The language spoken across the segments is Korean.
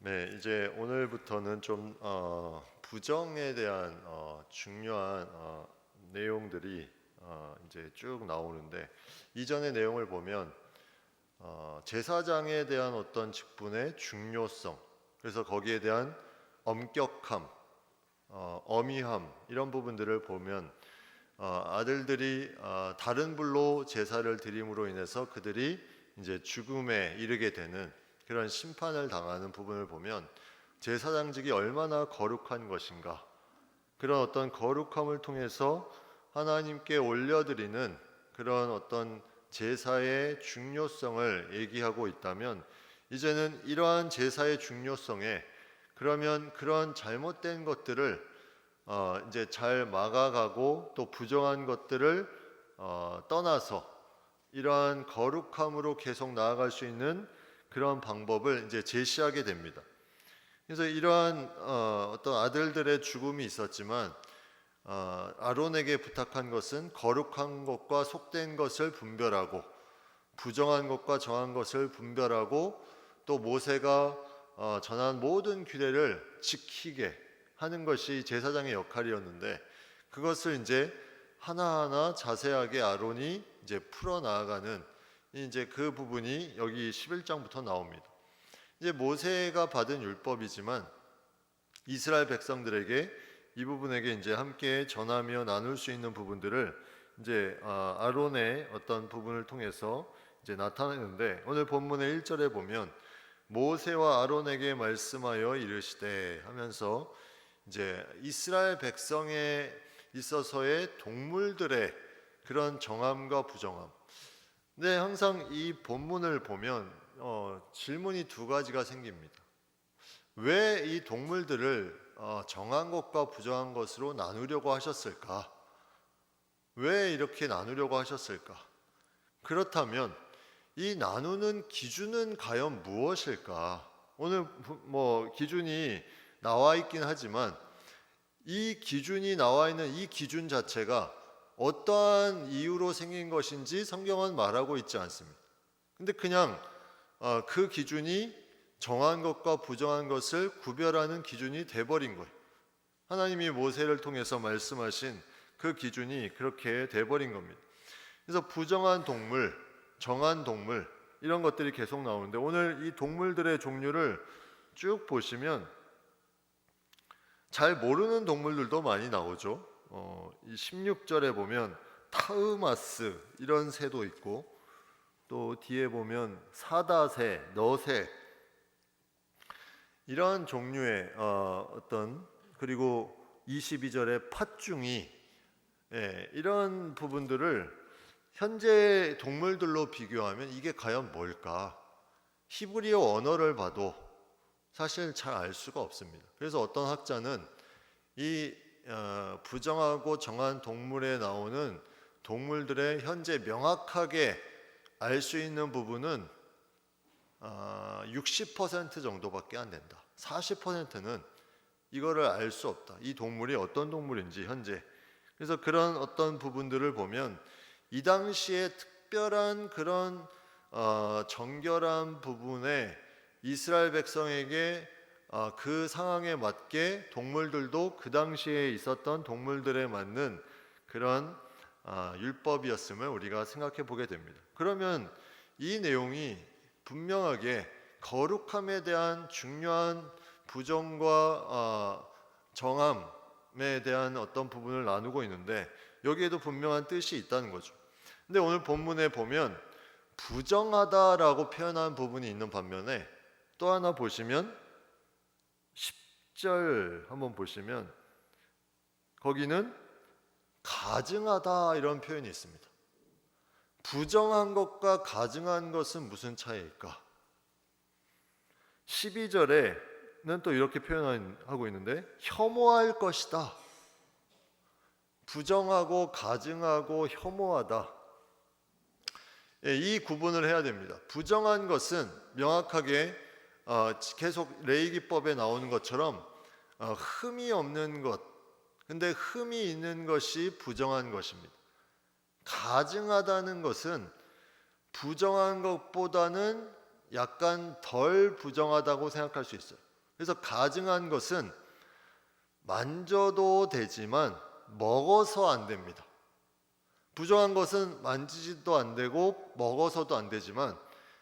네, 이제 오늘부터는 좀 부정에 대한 중요한 내용들이 이제 쭉 나오는데, 이전의 내용을 보면 제사장에 대한 어떤 직분의 중요성, 그래서 거기에 대한 엄격함, 엄위함, 이런 부분들을 보면 아들들이 다른 불로 제사를 드림으로 인해서 그들이 이제 죽음에 이르게 되는 그런 심판을 당하는 부분을 보면 제사장직이 얼마나 거룩한 것인가, 그런 어떤 거룩함을 통해서 하나님께 올려드리는 그런 어떤 제사의 중요성을 얘기하고 있다면, 이제는 이러한 제사의 중요성에 그러면 그런 잘못된 것들을 이제 잘 막아가고 또 부정한 것들을 떠나서 이러한 거룩함으로 계속 나아갈 수 있는 그런 방법을 이제 제시하게 됩니다. 그래서 이러한 어떤 아들들의 죽음이 있었지만 아론에게 부탁한 것은 거룩한 것과 속된 것을 분별하고 부정한 것과 정한 것을 분별하고 또 모세가 전한 모든 규례를 지키게 하는 것이 제사장의 역할이었는데, 그것을 이제 하나하나 자세하게 아론이 이제 풀어 나아가는 이제 그 부분이 여기 11장부터 나옵니다. 이제 모세가 받은 율법이지만 이스라엘 백성들에게 이 부분에게 이제 함께 전하며 나눌 수 있는 부분들을 이제 아론의 어떤 부분을 통해서 이제 나타내는데, 오늘 본문의 1절에 보면 모세와 아론에게 말씀하여 이르시되 하면서 이제 이스라엘 백성에 있어서의 동물들의 그런 정함과 부정함. 근데 항상 이 본문을 보면 질문이 두 가지가 생깁니다. 왜 이 동물들을 정한 것과 부정한 것으로 나누려고 하셨을까? 왜 이렇게 나누려고 하셨을까? 그렇다면 이 나누는 기준은 과연 무엇일까? 오늘 뭐 기준이 나와 있긴 하지만 이 기준이 나와 있는 이 기준 자체가 어떠한 이유로 생긴 것인지 성경은 말하고 있지 않습니다. 근데 그냥 그 기준이 정한 것과 부정한 것을 구별하는 기준이 돼버린 거예요. 하나님이 모세를 통해서 말씀하신 그 기준이 그렇게 돼버린 겁니다. 그래서 부정한 동물, 정한 동물, 이런 것들이 계속 나오는데, 오늘 이 동물들의 종류를 쭉 보시면 잘 모르는 동물들도 많이 나오죠. 이 16절에 보면 타으마스 이런 새도 있고, 또 뒤에 보면 사다새, 너새, 이러한 종류의 그리고 22절에 팥중이, 이런 부분들을 현재 동물들로 비교하면 이게 과연 뭘까? 히브리어 언어를 봐도 사실 잘 알 수가 없습니다. 그래서 어떤 학자는 이 부정하고 정한 동물에 나오는 동물들의 현재 명확하게 알 수 있는 부분은 60% 정도밖에 안 된다. 40%는 이거를 알 수 없다. 이 동물이 어떤 동물인지 현재. 그래서 그런 어떤 부분들을 보면 이 당시에 특별한 그런 정결한 부분에 이스라엘 백성에게 그 상황에 맞게 동물들도 그 당시에 있었던 동물들에 맞는 그런 율법이었음을 우리가 생각해 보게 됩니다. 그러면 이 내용이 분명하게 거룩함에 대한 중요한 부정과 정함에 대한 어떤 부분을 나누고 있는데, 여기에도 분명한 뜻이 있다는 거죠. 근데 오늘 본문에 보면 부정하다라고 표현한 부분이 있는 반면에 또 하나 보시면 10절 한번 보시면 거기는 가증하다 이런 표현이 있습니다. 부정한 것과 가증한 것은 무슨 차이일까? 12절에는 또 이렇게 표현하고 있는데 혐오할 것이다. 부정하고 가증하고 혐오하다. 이 구분을 해야 됩니다. 부정한 것은 명확하게 계속 레위기법에 나오는 것처럼 흠이 없는 것, 근데 흠이 있는 것이 부정한 것입니다. 가증하다는 것은 부정한 것보다는 약간 덜 부정하다고 생각할 수 있어요. 그래서 가증한 것은 만져도 되지만 먹어서 안 됩니다. 부정한 것은 만지지도 안 되고 먹어서도 안 되지만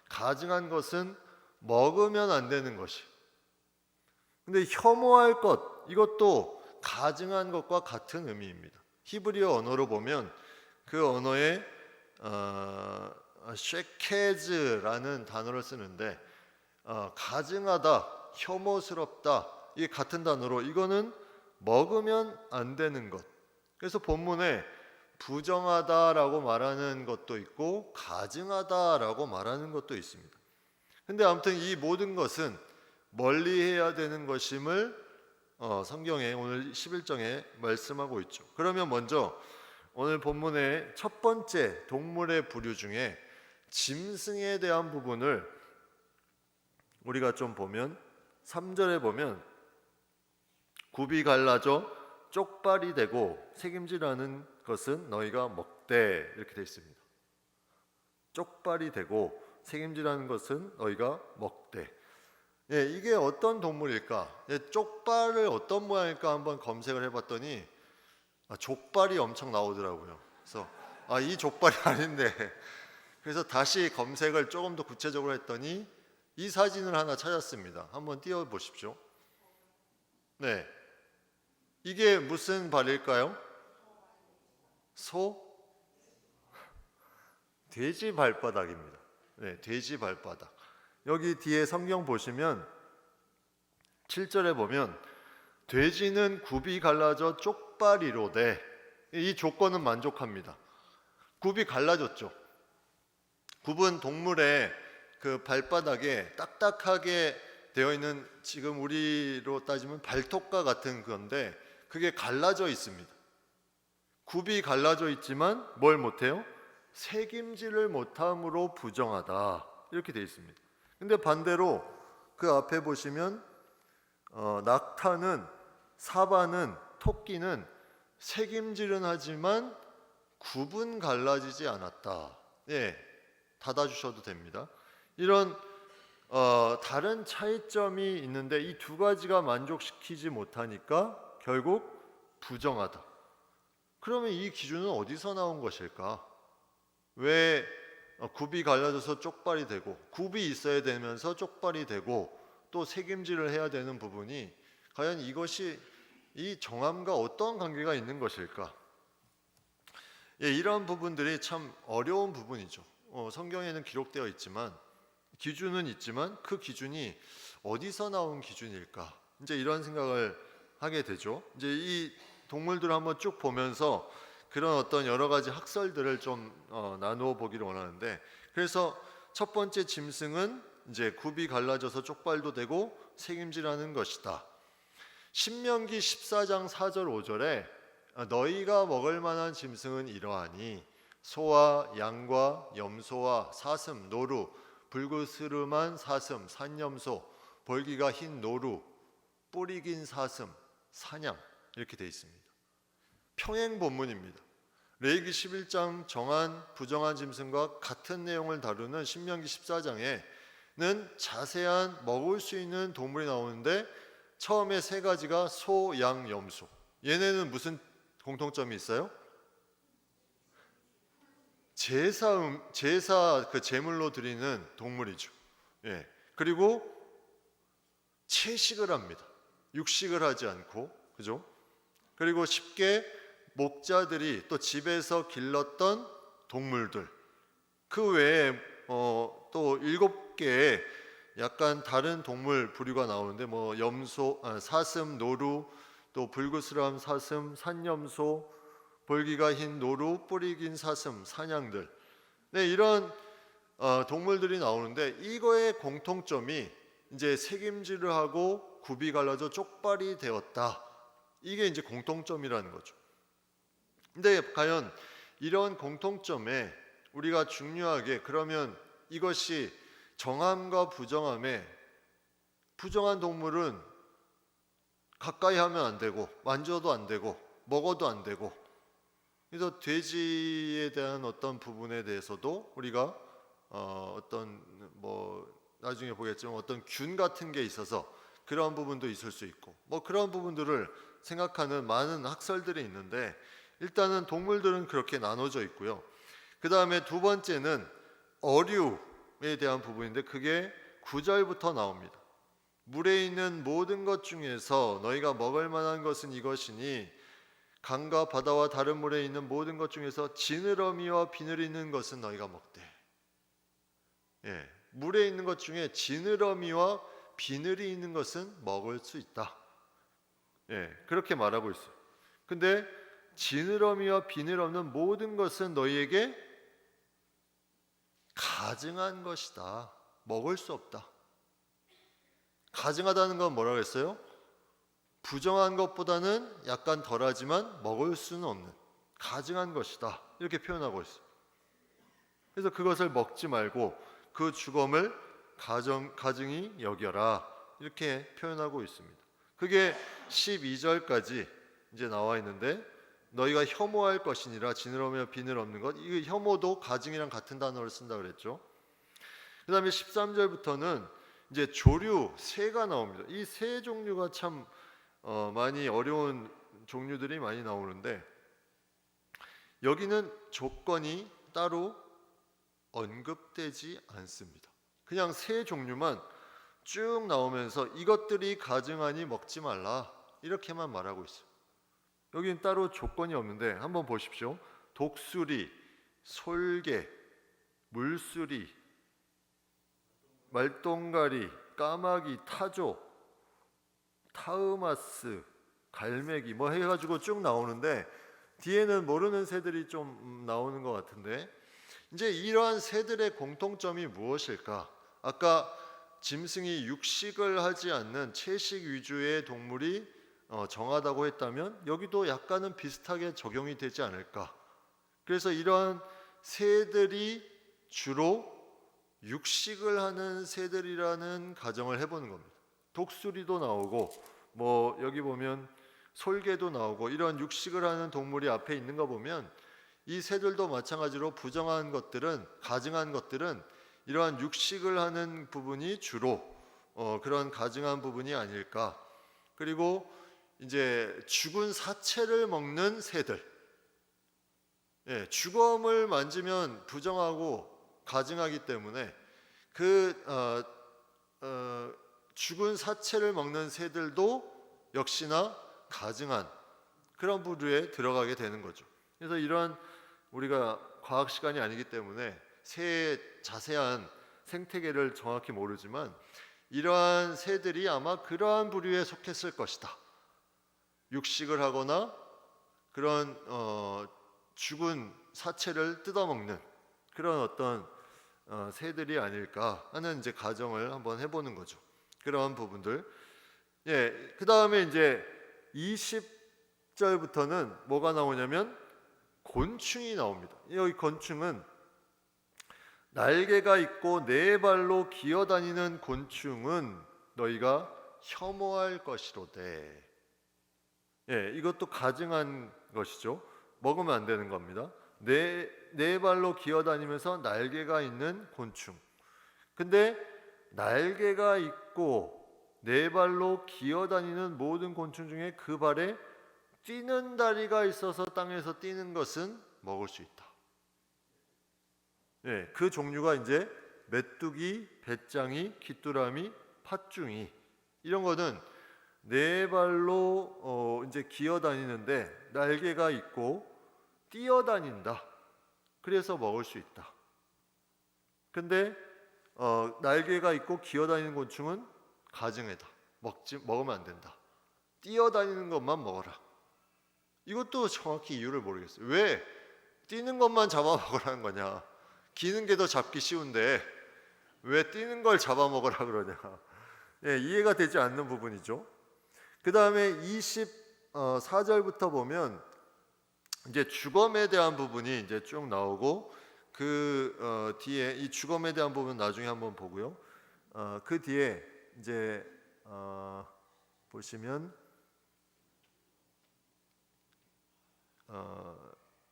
가증한 것은 먹으면 안 되는 것이. 근데 혐오할 것, 이것도 가증한 것과 같은 의미입니다. 히브리어 언어로 보면 그 언어에 쉐케즈라는 단어를 쓰는데 가증하다, 혐오스럽다, 이게 같은 단어로 이거는 먹으면 안 되는 것. 그래서 본문에 부정하다라고 말하는 것도 있고 가증하다라고 말하는 것도 있습니다. 근데 아무튼 이 모든 것은 멀리해야 되는 것임을 성경에 오늘 11장에 말씀하고 있죠. 그러면 먼저 오늘 본문의 첫 번째 동물의 부류 중에 짐승에 대한 부분을 우리가 좀 보면 3절에 보면 굽이 갈라져 쪽발이 되고 새김질하는 것은 너희가 먹되 이렇게 되어 있습니다. 쪽발이 되고 새김질하는 것은 너희가 먹되. 예, 이게 어떤 동물일까? 예, 쪽발을 어떤 모양일까 한번 검색을 해봤더니 족발이 엄청 나오더라고요. 그래서 이 족발이 아닌데 그래서 다시 검색을 조금 더 구체적으로 했더니 이 사진을 하나 찾았습니다. 한번 띄워 보십시오. 네, 이게 무슨 발일까요? 소? 돼지 발바닥입니다. 네, 돼지 발바닥. 여기 뒤에 성경 보시면 7절에 보면 돼지는 굽이 갈라져 쪽발이로되, 이 조건은 만족합니다. 굽이 갈라졌죠. 굽은 동물의 그 발바닥에 딱딱하게 되어 있는, 지금 우리로 따지면 발톱과 같은 건데 그게 갈라져 있습니다. 굽이 갈라져 있지만 뭘 못해요? 새김질을 못함으로 부정하다, 이렇게 되어 있습니다. 근데 반대로 그 앞에 보시면 낙타는, 사바는, 토끼는 새김질은 하지만 굽은 갈라지지 않았다. 예, 닫아주셔도 됩니다. 이런 다른 차이점이 있는데 이 두 가지가 만족시키지 못하니까 결국 부정하다. 그러면 이 기준은 어디서 나온 것일까? 왜 굽이 갈라져서 쪽발이 되고, 굽이 있어야 되면서 쪽발이 되고 또 새김질을 해야 되는 부분이 과연 이것이 이 정함과 어떤 관계가 있는 것일까? 예, 이런 부분들이 참 어려운 부분이죠. 성경에는 기록되어 있지만, 기준은 있지만 그 기준이 어디서 나온 기준일까? 이제 이런 생각을 하게 되죠. 이제 이 동물들을 한번 쭉 보면서 그런 어떤 여러 가지 학설들을 좀 나누어 보기를 원하는데, 그래서 첫 번째 짐승은 이제 굽이 갈라져서 쪽발도 되고 새김질하는 것이다. 신명기 14장 4절 5절에 너희가 먹을 만한 짐승은 이러하니 소와 양과 염소와 사슴, 노루, 불구스름한 사슴, 산염소, 볼기가 흰 노루, 뿌리 긴 사슴, 사냥, 이렇게 되어 있습니다. 평행 본문입니다. 레위기 11장 정한 부정한 짐승과 같은 내용을 다루는 신명기 14장에는 자세한 먹을 수 있는 동물이 나오는데 처음에 세 가지가 소, 양, 염소. 얘네는 무슨 공통점이 있어요? 제사 그 제물로 드리는 동물이죠. 예. 그리고 채식을 합니다. 육식을 하지 않고, 그죠? 그리고 쉽게 목자들이 또 집에서 길렀던 동물들, 그 외에 또 7개의 약간 다른 동물 부류가 나오는데 뭐 염소, 사슴, 노루, 또 불구스름한 사슴, 산염소, 볼기가 흰 노루, 뿌리 긴 사슴, 사냥들. 네, 이런 동물들이 나오는데 이거의 공통점이 이제 새김질을 하고 굽이 갈라져 쪽발이 되었다. 이게 이제 공통점이라는 거죠. 근데 과연 이런 공통점에 우리가 중요하게, 그러면 이것이 정함과 부정함에, 부정한 동물은 가까이 하면 안 되고 만져도 안 되고 먹어도 안 되고, 그래서 돼지에 대한 어떤 부분에 대해서도 우리가 어떤 뭐 나중에 보겠지만 어떤 균 같은 게 있어서 그런 부분도 있을 수 있고 뭐 그런 부분들을 생각하는 많은 학설들이 있는데 일단은 동물들은 그렇게 나눠져 있고요. 그 다음에 두 번째는 어류에 대한 부분인데 그게 9절부터 나옵니다. 물에 있는 모든 것 중에서 너희가 먹을 만한 것은 이것이니 강과 바다와 다른 물에 있는 모든 것 중에서 지느러미와 비늘이 있는 것은 너희가 먹되. 예, 물에 있는 것 중에 지느러미와 비늘이 있는 것은 먹을 수 있다. 예, 그렇게 말하고 있어요. 근데 지느러미와 비늘 없는 모든 것은 너희에게 가증한 것이다. 먹을 수 없다. 가증하다는 건 뭐라고 했어요? 부정한 것보다는 약간 덜하지만 먹을 수는 없는 가증한 것이다. 이렇게 표현하고 있어요. 그래서 그것을 먹지 말고 그 죽음을 가증히 여겨라. 이렇게 표현하고 있습니다. 그게 12절까지 이제 나와 있는데 너희가 혐오할 것이니라 지느러미와 비늘 없는 것. 이 혐오도 가증이랑 같은 단어를 쓴다 그랬죠. 그 다음에 13절부터는 이제 조류, 새가 나옵니다. 이 새 종류가 참 많이 어려운 종류들이 많이 나오는데 여기는 조건이 따로 언급되지 않습니다. 그냥 새 종류만 쭉 나오면서 이것들이 가증하니 먹지 말라 이렇게만 말하고 있어요. 여기는 따로 조건이 없는데 한번 보십시오. 독수리, 솔개, 물수리, 말똥가리, 까마귀, 타조, 타으마스, 갈매기 뭐 해가지고 쭉 나오는데 뒤에는 모르는 새들이 좀 나오는 것 같은데 이제 이러한 새들의 공통점이 무엇일까? 아까 짐승이 육식을 하지 않는 채식 위주의 동물이 정하다고 했다면 여기도 약간은 비슷하게 적용이 되지 않을까? 그래서 이러한 새들이 주로 육식을 하는 새들이라는 가정을 해보는 겁니다. 독수리도 나오고 뭐 여기 보면 솔개도 나오고 이런 육식을 하는 동물이 앞에 있는 거 보면 이 새들도 마찬가지로 부정한 것들은 가증한 것들은 이러한 육식을 하는 부분이 주로 그런 가증한 부분이 아닐까. 그리고 이제 죽은 사체를 먹는 새들, 예, 죽음을 만지면 부정하고 가증하기 때문에 죽은 사체를 먹는 새들도 역시나 가증한 그런 부류에 들어가게 되는 거죠. 그래서 이러한 우리가 과학 시간이 아니기 때문에 새의 자세한 생태계를 정확히 모르지만 이러한 새들이 아마 그러한 부류에 속했을 것이다. 육식을 하거나 그런 죽은 사체를 뜯어먹는 그런 어떤 새들이 아닐까 하는 이제 가정을 한번 해보는 거죠. 그런 부분들. 예, 그 다음에 이제 20절부터는 뭐가 나오냐면 곤충이 나옵니다. 여기 곤충은 날개가 있고 네 발로 기어다니는 곤충은 너희가 혐오할 것이로되. 예, 이것도 가증한 것이죠. 먹으면 안 되는 겁니다. 네 발로 기어다니면서 날개가 있는 곤충. 근데 날개가 있고 네 발로 기어다니는 모든 곤충 중에 그 발에 뛰는 다리가 있어서 땅에서 뛰는 것은 먹을 수 있다. 예, 그 종류가 이제 메뚜기, 배짱이, 귀뚜라미, 팥중이 이런 거는 네 발로 이제 기어다니는데 날개가 있고 뛰어다닌다. 그래서 먹을 수 있다. 근데 날개가 있고 기어다니는 곤충은 가증하다. 먹으면 안 된다. 뛰어다니는 것만 먹어라. 이것도 정확히 이유를 모르겠어요. 왜 뛰는 것만 잡아먹으라는 거냐? 기는 게 더 잡기 쉬운데 왜 뛰는 걸 잡아먹으라 그러냐? 예, 이해가 되지 않는 부분이죠. 그 다음에 24절부터 보면 이제 주검에 대한 부분이 이제 쭉 나오고 그 뒤에 이 주검에 대한 부분 나중에 한번 보고요. 그 뒤에 이제 보시면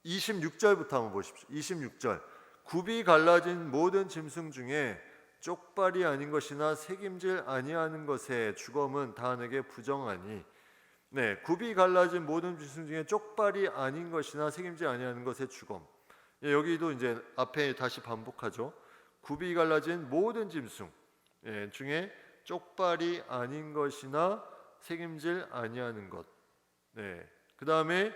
26절부터 한번 보십시오. 26절 굽이 갈라진 모든 짐승 중에 쪽발이 아닌 것이나 새김질 아니하는 것의 주검은 다한에게 부정하니. 네, 굽이 갈라진 모든 짐승 중에 쪽발이 아닌 것이나 새김질 아니하는 것의 주검. 예, 여기도 이제 앞에 다시 반복하죠. 굽이 갈라진 모든 짐승 중에 쪽발이 아닌 것이나 새김질 아니하는 것. 네. 그 다음에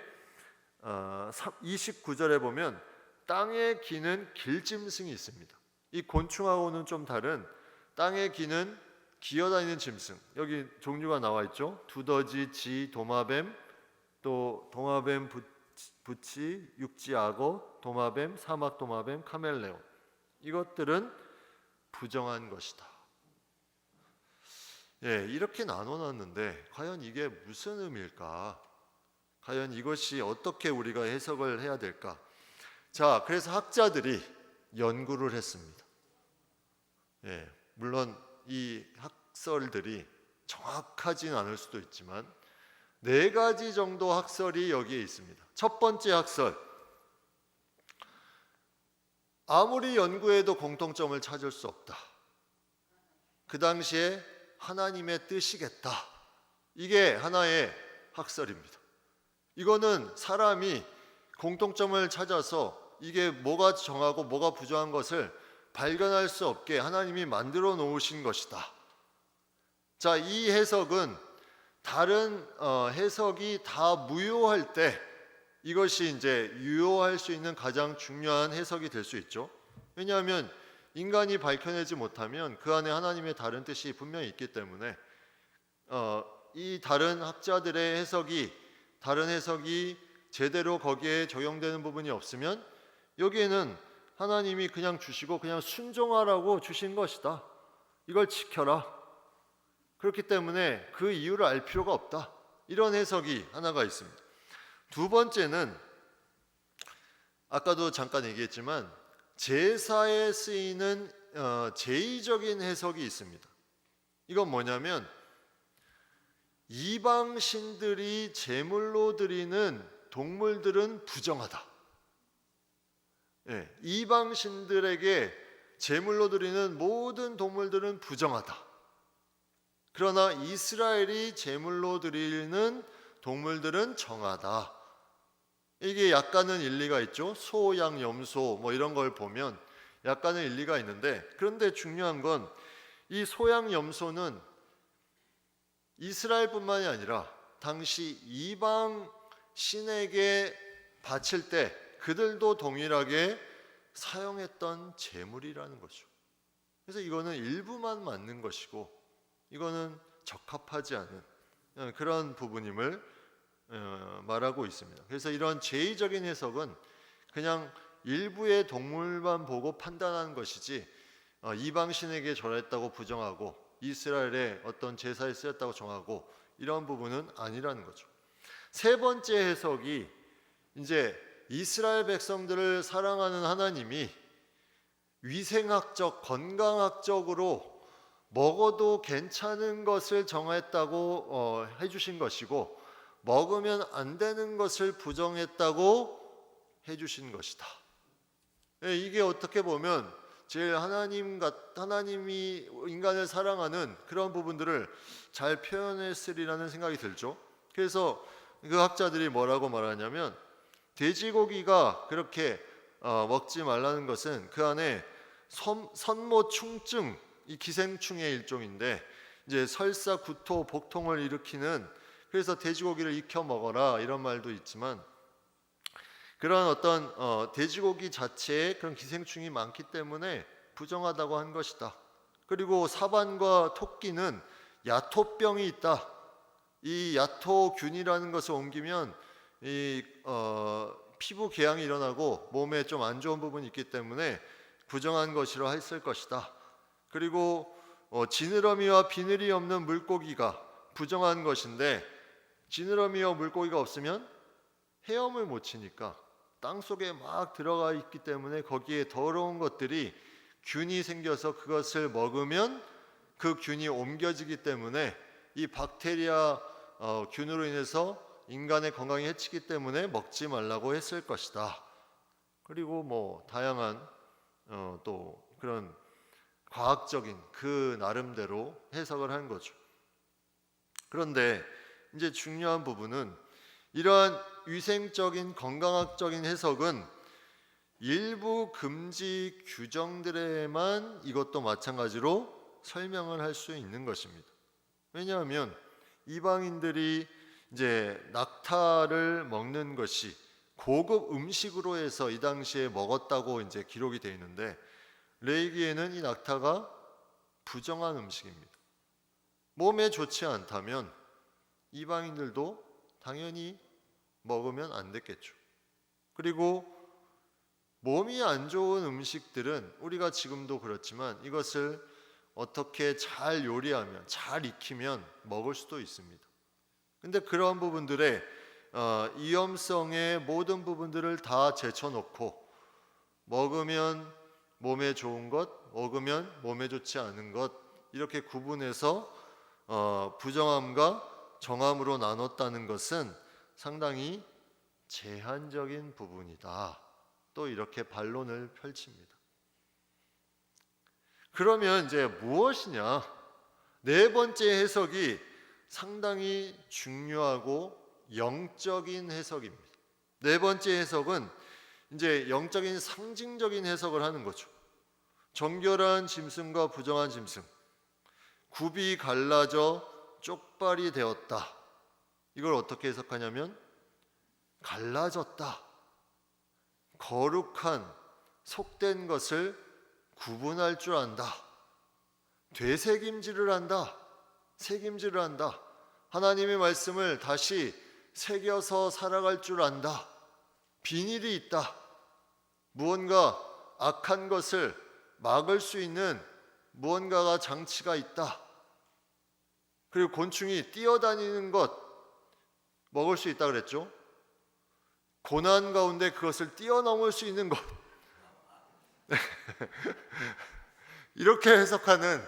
29절에 보면 땅에 기는 길짐승이 있습니다. 이 곤충하고는 좀 다른 땅에 기는 기어다니는 짐승. 여기 종류가 나와 있죠. 두더지, 쥐, 도마뱀, 또 도마뱀 부치, 육지 악어, 도마뱀, 사막 도마뱀, 카멜레온. 이것들은 부정한 것이다. 예, 이렇게 나눠놨는데 과연 이게 무슨 의미일까? 과연 이것이 어떻게 우리가 해석을 해야 될까? 자, 그래서 학자들이 연구를 했습니다. 예, 물론 이 학설들이 정확하진 않을 수도 있지만 4가지 정도 학설이 여기에 있습니다. 첫 번째 학설, 아무리 연구해도 공통점을 찾을 수 없다. 그 당시에 하나님의 뜻이겠다. 이게 하나의 학설입니다. 이거는 사람이 공통점을 찾아서 이게 뭐가 정하고 뭐가 부정한 것을 발견할 수 없게 하나님이 만들어 놓으신 것이다. 자, 이 해석은 다른 해석이 다 무효할 때 이것이 이제 유효할 수 있는 가장 중요한 해석이 될 수 있죠. 왜냐하면 인간이 밝혀내지 못하면 그 안에 하나님의 다른 뜻이 분명히 있기 때문에 이 다른 학자들의 다른 해석이 제대로 거기에 적용되는 부분이 없으면 여기에는 하나님이 그냥 주시고 그냥 순종하라고 주신 것이다. 이걸 지켜라. 그렇기 때문에 그 이유를 알 필요가 없다. 이런 해석이 하나가 있습니다. 두 번째는 아까도 잠깐 얘기했지만 제사에 쓰이는 제의적인 해석이 있습니다. 이건 뭐냐면 이방 신들이 제물로 드리는 동물들은 부정하다. 예, 이방 신들에게 제물로 드리는 모든 동물들은 부정하다. 그러나 이스라엘이 제물로 드리는 동물들은 정하다. 이게 약간은 일리가 있죠. 소, 양, 염소 뭐 이런 걸 보면 약간은 일리가 있는데, 그런데 중요한 건 이 소, 양, 염소는 이스라엘뿐만이 아니라 당시 이방 신에게 바칠 때 그들도 동일하게 사용했던 제물이라는 거죠. 그래서 이거는 일부만 맞는 것이고 이거는 적합하지 않은 그런 부분임을 말하고 있습니다. 그래서 이런 제의적인 해석은 그냥 일부의 동물만 보고 판단하는 것이지 이방 신에게 절했다고 부정하고 이스라엘의 어떤 제사에 쓰였다고 정하고 이런 부분은 아니라는 거죠. 세 번째 해석이 이제 이스라엘 백성들을 사랑하는 하나님이 위생학적, 건강학적으로 먹어도 괜찮은 것을 정했다고 해주신 것이고 먹으면 안 되는 것을 부정했다고 해주신 것이다. 이게 어떻게 보면 제일 하나님이 인간을 사랑하는 그런 부분들을 잘 표현했으리라는 생각이 들죠. 그래서 그 학자들이 뭐라고 말하냐면 돼지고기가 그렇게 먹지 말라는 것은 그 안에 선모충증, 이 기생충의 일종인데 이제 설사, 구토, 복통을 일으키는, 그래서 돼지고기를 익혀 먹어라 이런 말도 있지만 그런 어떤 돼지고기 자체에 그런 기생충이 많기 때문에 부정하다고 한 것이다. 그리고 사반과 토끼는 야토병이 있다. 이 야토균이라는 것을 옮기면 이 피부 궤양이 일어나고 몸에 좀 안 좋은 부분이 있기 때문에 부정한 것이라 했을 것이다. 그리고 지느러미와 비늘이 없는 물고기가 부정한 것인데 지느러미와 물고기가 없으면 헤엄을 못 치니까 땅속에 막 들어가 있기 때문에 거기에 더러운 것들이 균이 생겨서 그것을 먹으면 그 균이 옮겨지기 때문에 이 박테리아 균으로 인해서 인간의 건강에 해치기 때문에 먹지 말라고 했을 것이다. 그리고 뭐 다양한 또 그런 과학적인 그 나름대로 해석을 한 거죠. 그런데 이제 중요한 부분은 이러한 위생적인 건강학적인 해석은 일부 금지 규정들에만 이것도 마찬가지로 설명을 할 수 있는 것입니다. 왜냐하면 이방인들이 이제 낙타를 먹는 것이 고급 음식으로 해서 이 당시에 먹었다고 이제 기록이 되어 있는데, 레위기에는 이 낙타가 부정한 음식입니다. 몸에 좋지 않다면 이방인들도 당연히 먹으면 안 됐겠죠. 그리고 몸이 안 좋은 음식들은 우리가 지금도 그렇지만 이것을 어떻게 잘 요리하면, 잘 익히면 먹을 수도 있습니다. 근데 그러한 부분들의 위험성의 모든 부분들을 다 제쳐놓고 먹으면 몸에 좋은 것, 먹으면 몸에 좋지 않은 것, 이렇게 구분해서 부정함과 정함으로 나눴다는 것은 상당히 제한적인 부분이다. 또 이렇게 반론을 펼칩니다. 그러면 이제 무엇이냐? 네 번째 해석이 상당히 중요하고 영적인 해석입니다. 네 번째 해석은 이제 영적인 상징적인 해석을 하는 거죠. 정결한 짐승과 부정한 짐승, 굽이 갈라져 쪽발이 되었다. 이걸 어떻게 해석하냐면 갈라졌다. 거룩한 속된 것을 구분할 줄 안다. 되새김질을 한다. 새김질을 한다. 하나님의 말씀을 다시 새겨서 살아갈 줄 안다. 비닐이 있다. 무언가 악한 것을 막을 수 있는 무언가가 장치가 있다. 그리고 곤충이 뛰어다니는 것 먹을 수 있다 그랬죠. 고난 가운데 그것을 뛰어넘을 수 있는 것 이렇게 해석하는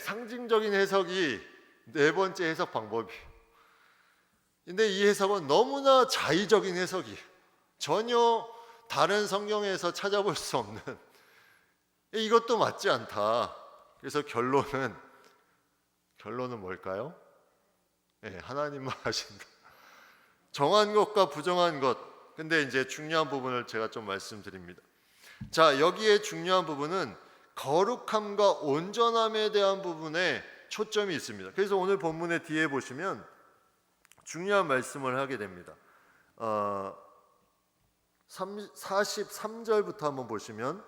상징적인 해석이 네 번째 해석 방법이에요. 근데 이 해석은 너무나 자의적인 해석이에요. 전혀 다른 성경에서 찾아볼 수 없는, 이것도 맞지 않다. 그래서 결론은 뭘까요? 하나님만 하신다. 정한 것과 부정한 것. 근데 이제 중요한 부분을 제가 좀 말씀드립니다. 자, 여기에 중요한 부분은 거룩함과 온전함에 대한 부분에 초점이 있습니다. 그래서 오늘 본문의 뒤에 보시면 중요한 말씀을 하게 됩니다. 43절부터 한번 보시면,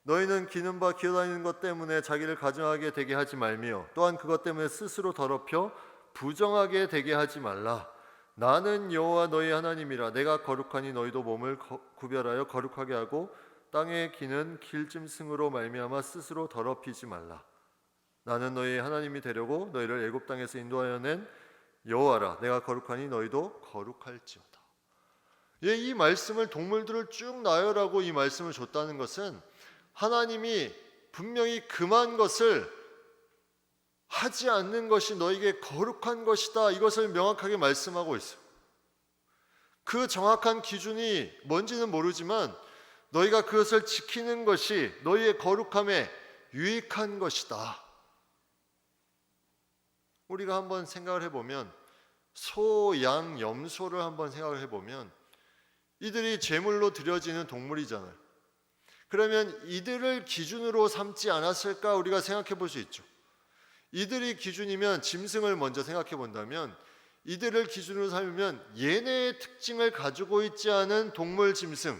너희는 기는 바 기어다니는 것 때문에 자기를 가증하게 되게 하지 말며 또한 그것 때문에 스스로 더럽혀 부정하게 되게 하지 말라. 나는 여호와 너희 하나님이라. 내가 거룩하니 너희도 몸을 구별하여 거룩하게 하고 땅에 기는 길짐승으로 말미암아 스스로 더럽히지 말라. 나는 너희 하나님이 되려고 너희를 애굽 땅에서 인도하여 낸 여호와라. 내가 거룩하니 너희도 거룩할지어다. 이 말씀을, 동물들을 쭉 나열하고 이 말씀을 줬다는 것은 하나님이 분명히 금한 것을 하지 않는 것이 너에게 거룩한 것이다, 이것을 명확하게 말씀하고 있어요. 그 정확한 기준이 뭔지는 모르지만 너희가 그것을 지키는 것이 너희의 거룩함에 유익한 것이다. 우리가 한번 생각을 해보면, 소, 양, 염소를 한번 생각을 해보면 이들이 제물로 드려지는 동물이잖아요. 그러면 이들을 기준으로 삼지 않았을까 우리가 생각해 볼 수 있죠. 이들이 기준이면, 짐승을 먼저 생각해 본다면 이들을 기준으로 삼으면 얘네의 특징을 가지고 있지 않은 동물, 짐승,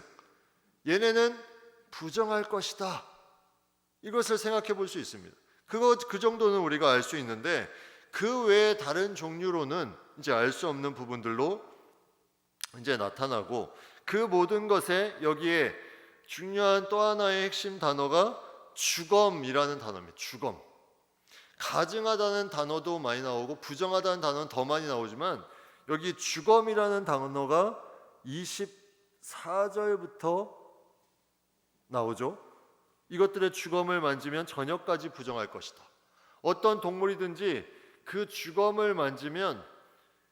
얘네는 부정할 것이다. 이것을 생각해 볼 수 있습니다. 그 정도는 우리가 알 수 있는데 그 외에 다른 종류로는 이제 알 수 없는 부분들로 이제 나타나고, 그 모든 것에 여기에 중요한 또 하나의 핵심 단어가 주검이라는 단어입니다. 주검. 가증하다는 단어도 많이 나오고 부정하다는 단어는 더 많이 나오지만 여기 주검이라는 단어가 24절부터 나오죠. 이것들의 주검을 만지면 저녁까지 부정할 것이다. 어떤 동물이든지 그 주검을 만지면,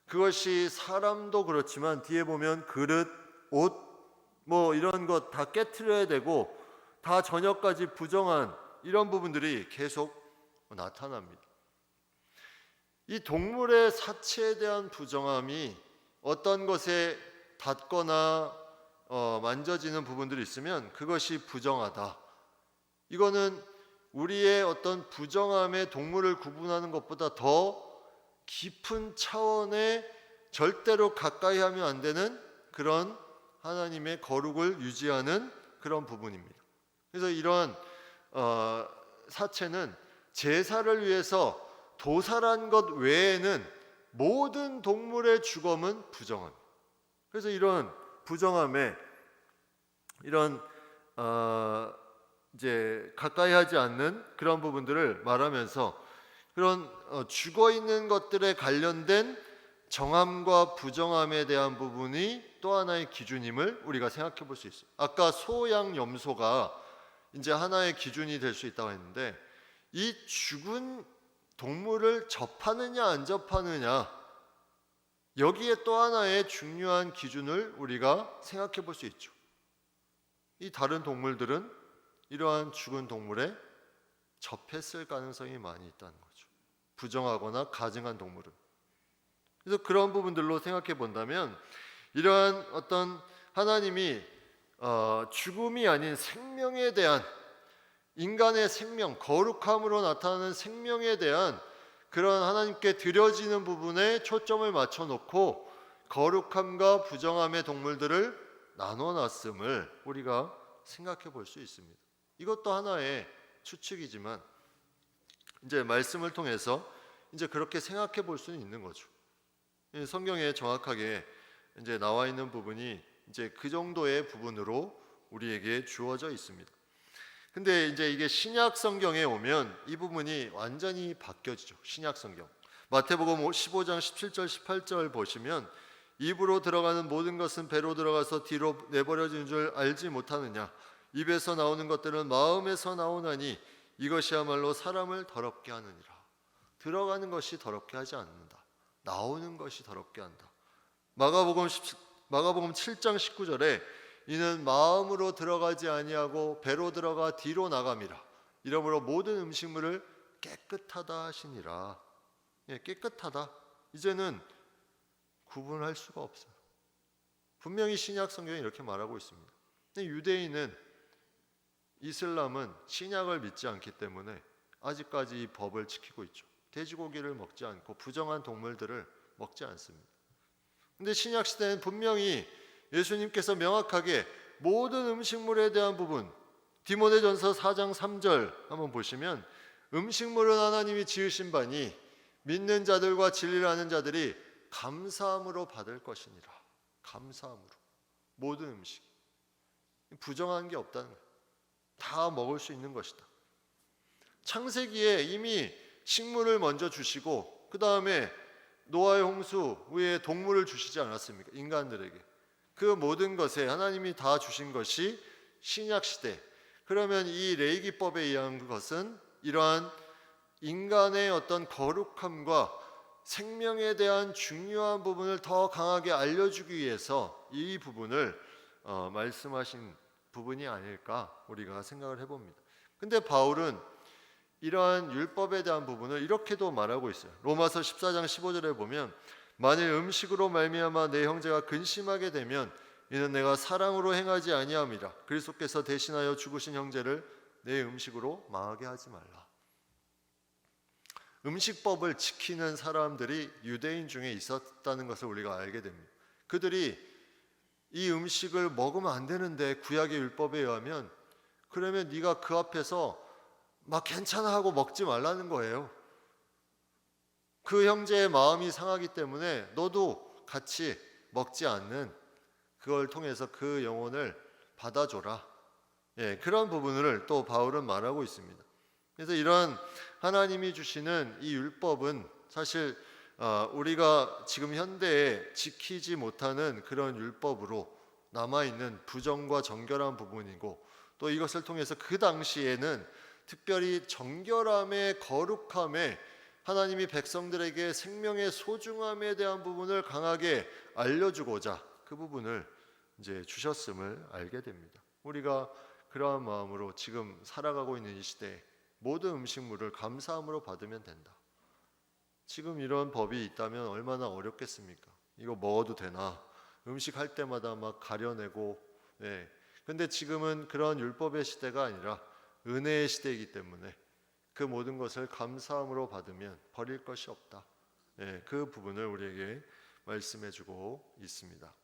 그것이 사람도 그렇지만 뒤에 보면 그릇, 옷, 이런 것 다 깨트려야 되고 다 저녁까지 부정한 이런 부분들이 계속 나타납니다. 이 동물의 사체에 대한 부정함이 어떤 것에 닿거나 만져지는 부분들이 있으면 그것이 부정하다. 이거는 우리의 어떤 부정함의 동물을 구분하는 것보다 더 깊은 차원의 절대로 가까이 하면 안 되는 그런 하나님의 거룩을 유지하는 그런 부분입니다. 그래서 이런 사체는 제사를 위해서 도살한 것 외에는 모든 동물의 주검은 부정합니다. 그래서 이런 부정함에 이런 이제 가까이 하지 않는 그런 부분들을 말하면서 그런 죽어 있는 것들에 관련된 정함과 부정함에 대한 부분이 또 하나의 기준임을 우리가 생각해 볼 수 있어요. 아까 소, 양, 염소가 이제 하나의 기준이 될 수 있다고 했는데 이 죽은 동물을 접하느냐 안 접하느냐 여기에 또 하나의 중요한 기준을 우리가 생각해 볼 수 있죠. 이 다른 동물들은 이러한 죽은 동물에 접했을 가능성이 많이 있다는 거죠. 부정하거나 가증한 동물은. 그래서 그런 부분들로 생각해 본다면 이러한 어떤 하나님이 죽음이 아닌 생명에 대한 인간의 생명, 거룩함으로 나타나는 생명에 대한 그런 하나님께 드려지는 부분에 초점을 맞춰놓고 거룩함과 부정함의 동물들을 나눠놨음을 우리가 생각해 볼 수 있습니다. 이것도 하나의 추측이지만 이제 말씀을 통해서 이제 그렇게 생각해 볼 수는 있는 거죠. 성경에 정확하게 이제 나와 있는 부분이 이제 그 정도의 부분으로 우리에게 주어져 있습니다. 근데 이제 이게 신약 성경에 오면 이 부분이 완전히 바뀌어지죠. 신약 성경. 마태복음 15장 17절 18절 보시면 입으로 들어가는 모든 것은 배로 들어가서 뒤로 내버려지는 줄 알지 못하느냐. 입에서 나오는 것들은 마음에서 나오나니 이것이야말로 사람을 더럽게 하느니라. 들어가는 것이 더럽게 하지 않는다. 나오는 것이 더럽게 한다. 마가복음 7장 19절에 이는 마음으로 들어가지 아니하고 배로 들어가 뒤로 나감이라. 이러므로 모든 음식물을 깨끗하다 하시니라. 깨끗하다. 이제는 구분할 수가 없어요. 분명히 신약 성경이 이렇게 말하고 있습니다. 근데 유대인은 이슬람은 신약을 믿지 않기 때문에 아직까지 이 법을 지키고 있죠. 돼지고기를 먹지 않고 부정한 동물들을 먹지 않습니다. 근데 신약 시대는 분명히 예수님께서 명확하게 모든 음식물에 대한 부분, 디모데전서 4장 3절 한번 보시면 음식물은 하나님이 지으신 바니 믿는 자들과 진리를 아는 자들이 감사함으로 받을 것이니라. 감사함으로. 모든 음식. 부정한 게 없다는 거예요. 다 먹을 수 있는 것이다. 창세기에 이미 식물을 먼저 주시고 그 다음에 노아의 홍수 후에 동물을 주시지 않았습니까? 인간들에게. 그 모든 것에 하나님이 다 주신 것이 신약 시대. 그러면 이 레위기법에 의한 것은 이러한 인간의 어떤 거룩함과 생명에 대한 중요한 부분을 더 강하게 알려주기 위해서 이 부분을 말씀하신 부분이 아닐까 우리가 생각을 해봅니다. 근데 바울은 이러한 율법에 대한 부분을 이렇게도 말하고 있어요. 로마서 14장 15절에 보면 만일 음식으로 말미암아 내 형제가 근심하게 되면 이는 내가 사랑으로 행하지 아니함이라. 그리스도께서 대신하여 죽으신 형제를 내 음식으로 망하게 하지 말라. 음식법을 지키는 사람들이 유대인 중에 있었다는 것을 우리가 알게 됩니다. 그들이 이 음식을 먹으면 안 되는데 구약의 율법에 의하면 그러면 네가 그 앞에서 막 괜찮아 하고 먹지 말라는 거예요. 그 형제의 마음이 상하기 때문에 너도 같이 먹지 않는 그걸 통해서 그 영혼을 받아줘라. 그런 부분을 또 바울은 말하고 있습니다. 그래서 이런 하나님이 주시는 이 율법은 사실 우리가 지금 현대에 지키지 못하는 그런 율법으로 남아있는 부정과 정결한 부분이고 또 이것을 통해서 그 당시에는 특별히 정결함의 거룩함에 하나님이 백성들에게 생명의 소중함에 대한 부분을 강하게 알려주고자 그 부분을 이제 주셨음을 알게 됩니다. 우리가 그러한 마음으로 지금 살아가고 있는 이 시대에 모든 음식물을 감사함으로 받으면 된다. 지금 이런 법이 있다면 얼마나 어렵겠습니까? 이거 먹어도 되나? 음식 할 때마다 막 가려내고, 예. 근데 지금은 그런 율법의 시대가 아니라 은혜의 시대이기 때문에 그 모든 것을 감사함으로 받으면 버릴 것이 없다. 예, 그 부분을 우리에게 말씀해주고 있습니다.